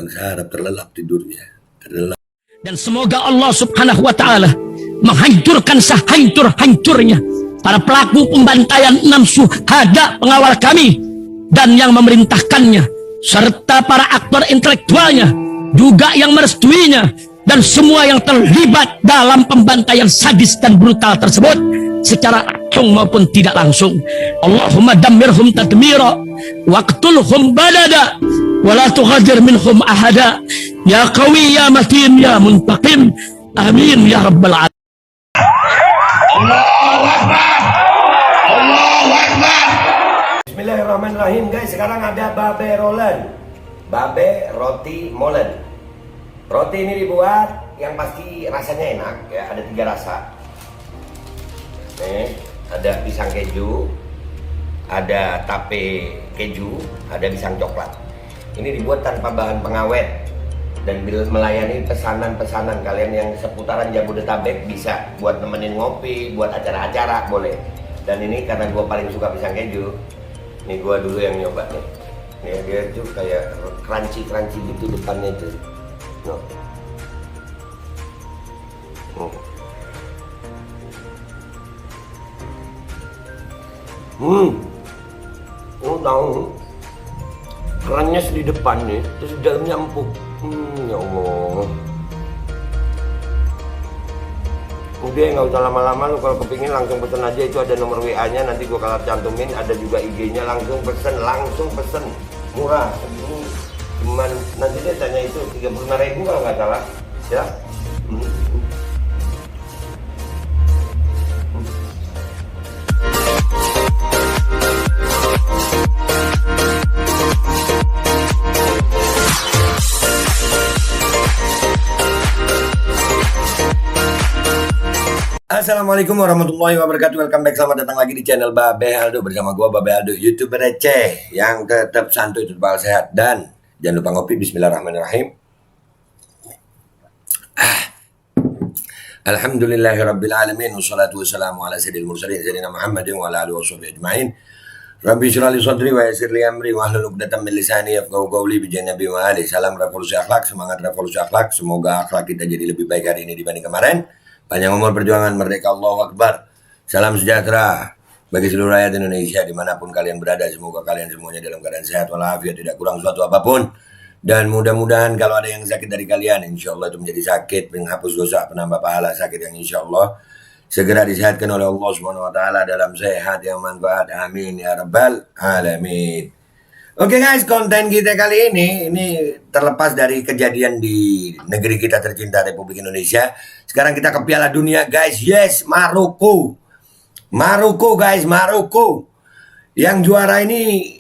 bangsa Arab terlelap tidurnya. Dan semoga Allah subhanahu wa ta'ala menghancurkan sehancur-hancurnya para pelaku pembantaian 6 syuhada pengawal kami dan yang memerintahkannya, serta para aktor intelektualnya juga yang merestuinya, dan semua yang terlibat dalam pembantaian sadis dan brutal tersebut secara langsung maupun tidak langsung. Allahumma dammirhum tadmira waqtulhum badada wala tughadir minhum ahada ya qawi ya matin ya muntaqim amin ya rabbal alamin. Allahu Akbar. Allahu Akbar. Bismillahirrahmanirrahim guys. Sekarang ada babe rolen, babe roti molen. Roti ini dibuat yang pasti rasanya enak ya, ada 3 rasa. Nih, ada pisang keju, ada tape keju, ada pisang coklat. Ini dibuat tanpa bahan pengawet dan melayani pesanan-pesanan kalian yang seputaran Jabodetabek, bisa buat nemenin ngopi, buat acara-acara boleh. Dan ini karena gua paling suka pisang keju, nih gua dulu yang nyoba nih. Nih dia tuh kayak crunchy gitu depannya tuh. No. Oh tahu, kerannya di depan nih, terus di dalamnya empuk. Ya Allah. Udah nggak usah lama-lama, lu kalau kepingin langsung pesen aja, itu ada nomor WA-nya, nanti gua kalau cantumin, ada juga IG-nya, langsung pesen, murah. Ini cuman nanti dia tanya itu 35.000 kalau nggak salah, ya. Assalamualaikum warahmatullahi wabarakatuh. Welcome back, selamat datang lagi di channel Babe Aldo bersama gua Babe Aldo, YouTuber receh yang tetap santuy, tetap sehat, dan jangan lupa ngopi. Bismillahirrahmanirrahim. Alhamdulillahirabbil alamin, wassalatu wassalamu ala sayyidil mursalin sayyidina Muhammadin wa ala alihi washabihi ajmain. Rabbi shrah li sadri wa yassir li amri wa hlul 'uqdatam min lisani yafqahu qawli bi Nabi wa ali. Salam revolusi akhlak, semangat revolusi akhlak. Semoga akhlak kita jadi lebih baik hari ini dibanding kemarin. Panjang umur perjuangan, merdeka, Allahu Akbar. Salam sejahtera bagi seluruh rakyat Indonesia dimanapun kalian berada. Semoga kalian semuanya dalam keadaan sehat walafiat, tidak kurang suatu apapun. Dan mudah-mudahan kalau ada yang sakit dari kalian, insya Allah itu menjadi sakit menghapus dosa, penambah pahala sakit yang insya Allah segera disehatkan oleh Allah Subhanahu Wa Taala dalam sehat yang manfaat. Amin ya rabbal alamin. Oke guys, konten kita kali ini terlepas dari kejadian di negeri kita tercinta Republik Indonesia. Sekarang kita ke Piala Dunia guys. Yes, Maroko guys, Maroko. Yang juara ini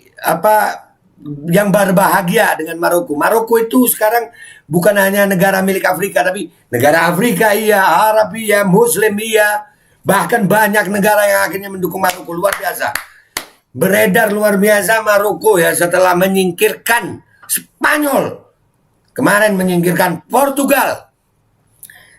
yang berbahagia dengan Maroko. Maroko itu sekarang bukan hanya negara milik Afrika, tapi negara Afrika iya, Arab iya, Muslim iya. Bahkan banyak negara yang akhirnya mendukung Maroko. Luar biasa. Beredar luar biasa Maroko ya, setelah menyingkirkan Spanyol, kemarin menyingkirkan Portugal.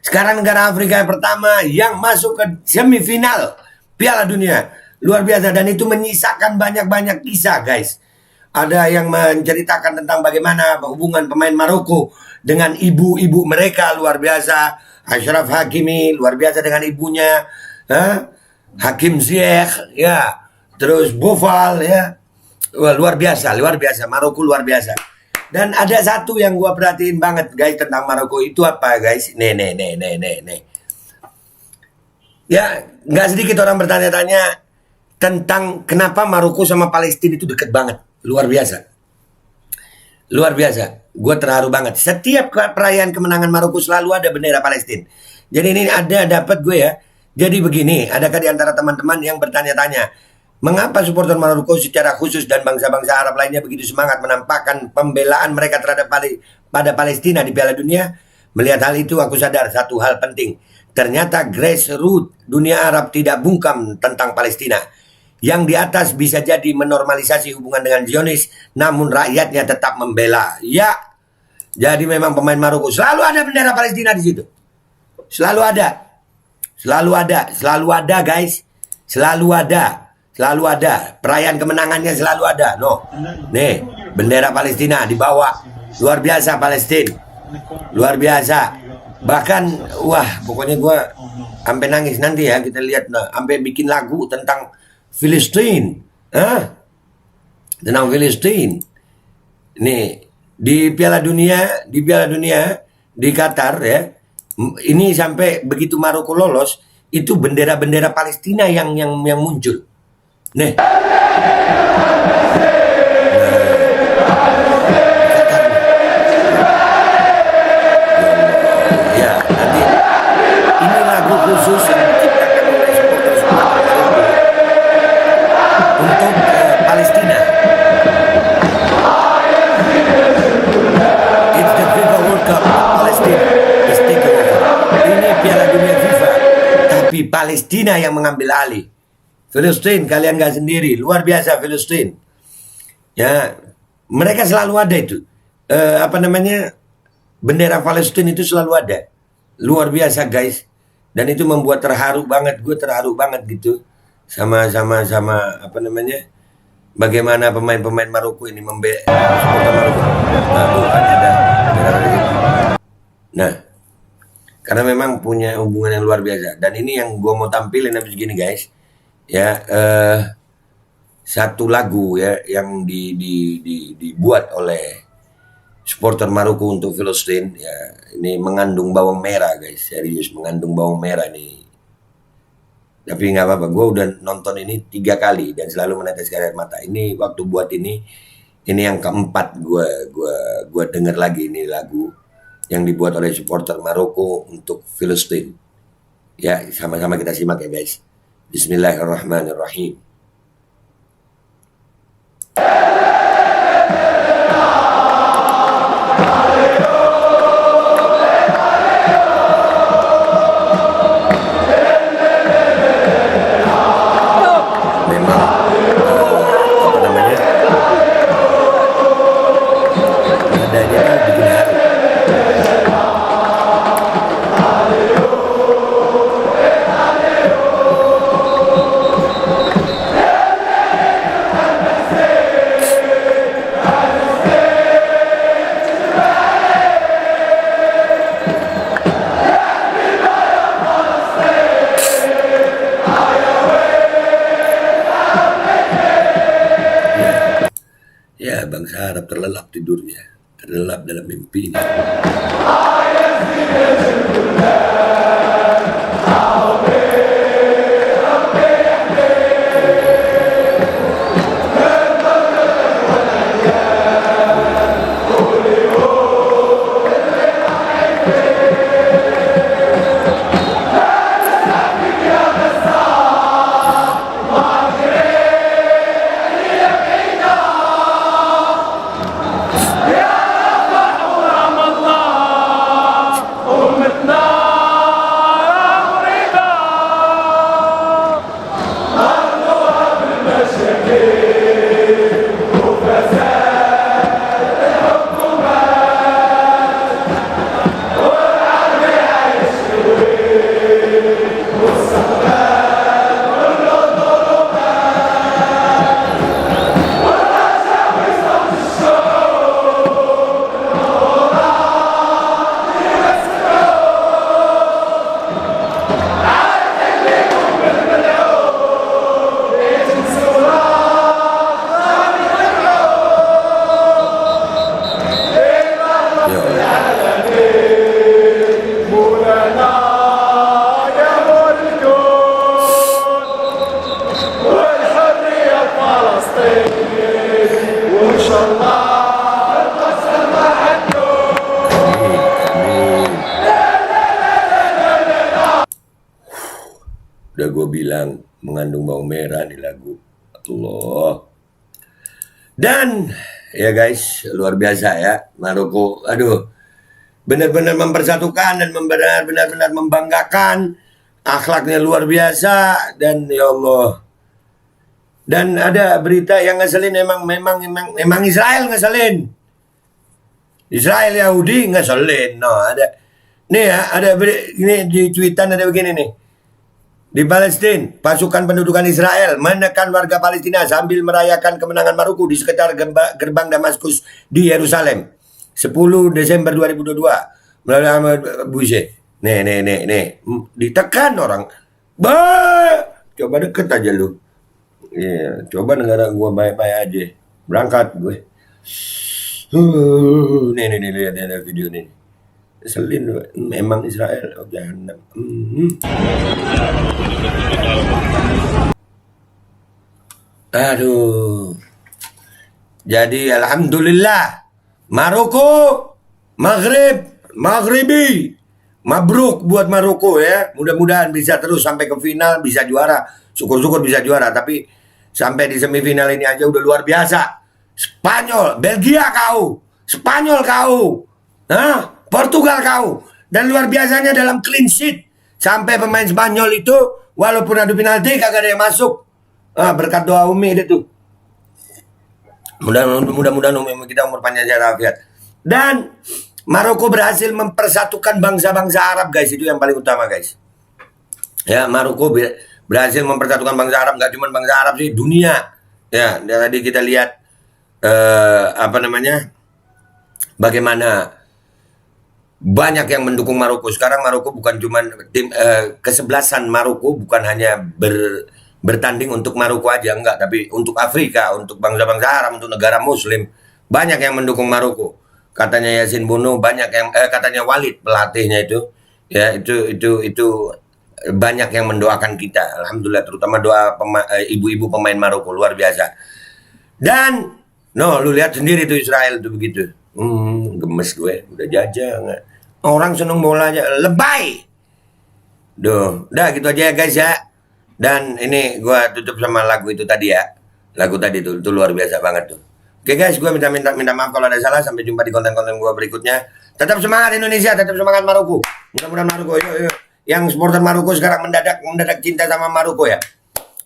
Sekarang negara Afrika yang pertama yang masuk ke semifinal Piala Dunia. Luar biasa, dan itu menyisakan banyak-banyak kisah guys. Ada yang menceritakan tentang bagaimana hubungan pemain Maroko dengan ibu-ibu mereka, luar biasa. Achraf Hakimi luar biasa dengan ibunya, Hakim Ziyech ya. Terus Boval ya. Wah, luar biasa Maroko, luar biasa. Dan ada satu yang gua perhatiin banget guys tentang Maroko, itu apa guys? Nih. Ya, nggak sedikit orang bertanya-tanya tentang kenapa Maroko sama Palestina itu deket banget. Luar biasa. Gua terharu banget. Setiap perayaan kemenangan Maroko selalu ada bendera Palestina. Jadi ini dapat gue ya. Jadi begini, adakah di antara teman-teman yang bertanya-tanya, mengapa supporter Maroko secara khusus dan bangsa-bangsa Arab lainnya begitu semangat menampakkan pembelaan mereka terhadap pada Palestina di Piala Dunia? Melihat hal itu, aku sadar satu hal penting. Ternyata grassroots dunia Arab tidak bungkam tentang Palestina. Yang di atas bisa jadi menormalisasi hubungan dengan Zionis, namun rakyatnya tetap membela. Ya, jadi memang pemain Maroko selalu ada bendera Palestina di situ. Selalu ada guys. Selalu ada perayaan kemenangannya, selalu ada. Nih bendera Palestina dibawa Luar biasa Palestina. Luar biasa. Bahkan wah pokoknya gue sampai nangis nanti ya kita lihat nah, sampai bikin lagu tentang Filistin. Tentang Filistin. Nih di Piala Dunia, di Qatar ya. Ini sampai begitu Maroko lolos itu bendera-bendera Palestina yang muncul. Nih. Ya, nanti ini lagu khusus yang diciptakan oleh supporter-supporter untuk Palestina. It's the FIFA World Cup. Palestina is taking over. Ini Piala Dunia FIFA, tapi Palestina yang mengambil alih. Filistin, kalian gak sendiri. Luar biasa Filistin. Ya, mereka selalu ada itu. Bendera Palestina itu selalu ada. Luar biasa guys. Dan itu membuat terharu banget. Gue terharu banget gitu. Sama bagaimana pemain-pemain Maroko ini supporter Maroko. Nah, tuh kan ada bendera gitu. Nah, karena memang punya hubungan yang luar biasa. Dan ini yang gue mau tampilin habis gini guys. Ya, satu lagu ya yang dibuat oleh supporter Maroko untuk Filistin ya, ini mengandung bawang merah guys, serius mengandung bawang merah nih. Tapi nggak apa-apa, gue udah nonton ini 3 kali dan selalu menetes air mata. Ini waktu buat ini yang keempat gue denger lagi ini lagu yang dibuat oleh supporter Maroko untuk Filistin. Ya, sama-sama kita simak ya guys. Bismillahirrahmanirrahim. Ya, bangsa Arab terlelap tidurnya, terlelap dalam mimpinya. Udah gue bilang mengandung bawang merah nih lagu. Allah. Dan ya guys, luar biasa ya Maroko. Aduh, benar-benar mempersatukan dan benar-benar membanggakan. Akhlaknya luar biasa dan ya Allah. Dan ada berita yang ngeselin memang Israel ngeselin. Israel Yahudi ngeselin. No, ada nih ya, ini di tweetan ada begini nih. Di Palestina, pasukan pendudukan Israel menekan warga Palestina sambil merayakan kemenangan Maroko di sekitar gerbang Damaskus di Yerusalem. 10 Desember 2022 melalui Ahmad Buise. Nih. Ditekan orang. Coba deket aja lu. Iya, coba negara gua baik-baik aja. Berangkat gue. Nih, lihat video nih. Selin memang Israel. Oh, jangan. Aduh. Jadi alhamdulillah Maroko, Maghribi. Mabruk buat Maroko ya. Mudah-mudahan bisa terus sampai ke final, bisa juara. Syukur-syukur bisa juara, tapi sampai di semifinal ini aja udah luar biasa. Spanyol, Belgia kau, Spanyol kau, Portugal kau. Dan luar biasanya dalam clean sheet. Sampai pemain Spanyol itu walaupun adu penalti kagak ada yang masuk. Berkat doa Umi itu. Mudah-mudahan Umi kita umur panjang sehat walafiat. Dan Maroko berhasil mempersatukan bangsa-bangsa Arab, guys. Itu yang paling utama, guys. Ya, Maroko berhasil mempersatukan bangsa Arab, nggak cuma bangsa Arab sih, dunia. Ya, tadi kita lihat bagaimana banyak yang mendukung Maroko. Sekarang Maroko bukan cuma tim kesebelasan Maroko bukan hanya bertanding untuk Maroko aja, enggak, tapi untuk Afrika, untuk bangsa-bangsa Arab, untuk negara Muslim, banyak yang mendukung Maroko. Katanya Yasin Bono, banyak yang katanya Walid pelatihnya itu, ya itu banyak yang mendoakan kita. Alhamdulillah, terutama doa ibu-ibu pemain Maroko luar biasa. Dan lu lihat sendiri tuh Israel tuh begitu. Gemes gue, udah jajah nggak? Orang seneng bola aja, lebay. Udah gitu aja ya guys ya. Dan ini gue tutup sama lagu itu tadi ya. Lagu tadi tuh, itu luar biasa banget tuh. Oke guys, gue minta maaf kalau ada salah. Sampai jumpa di konten-konten gue berikutnya. Tetap semangat Indonesia, tetap semangat Maroko. Mudah-mudahan Maroko, yuk. Yang supporter Maroko sekarang mendadak cinta sama Maroko ya.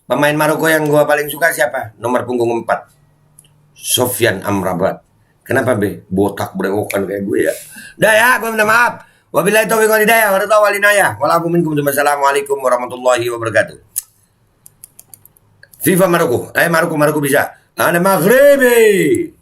Pemain Maroko yang gue paling suka siapa? Nomor punggung 4, Sofyan Amrabat. Kenapa be? Botak berewokan kayak gue ya. Dah ya, gue minta maaf. Wabillahi taufiq wal hidayah, wa linayah. Wassalamualaikum warahmatullahi wabarakatuh. FIFA Maroko. Maroko bisa. Ana Maghribi.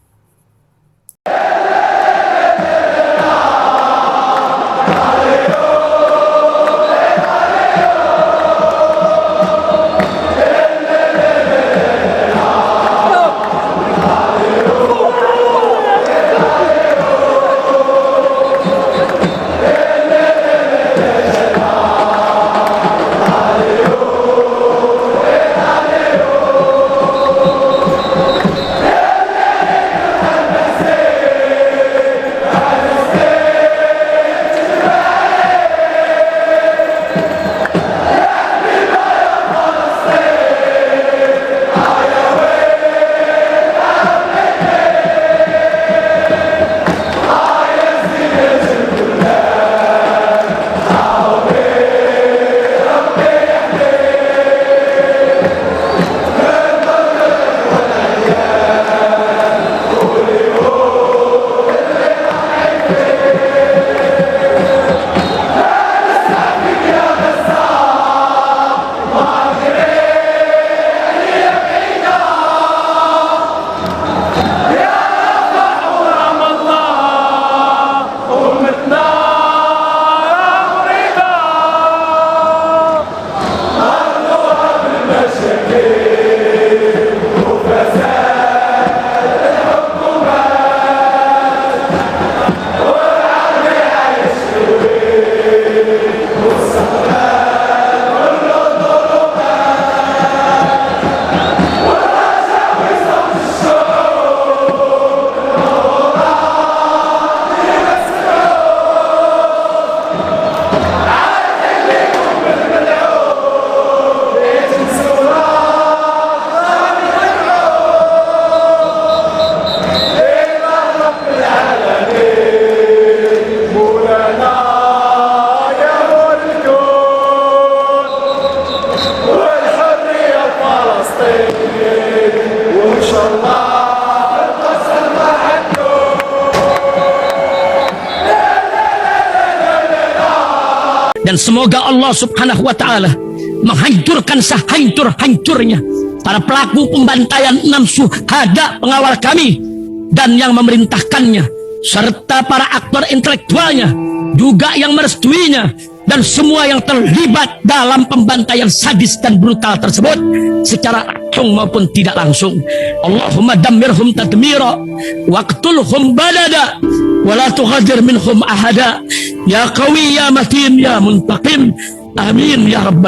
Dan semoga Allah subhanahu wa ta'ala menghancurkan sehancur-hancurnya para pelaku pembantaian 6 syuhada pengawal kami dan yang memerintahkannya. serta para aktor intelektualnya, juga yang merestuinya, dan semua yang terlibat dalam pembantaian sadis dan brutal tersebut secara langsung maupun tidak langsung. Allahumma dammirhum tadmira waqtulhum balada wala tughadir minhum ahada ya qawi ya matin ya muntaqim. Amin ya rabbal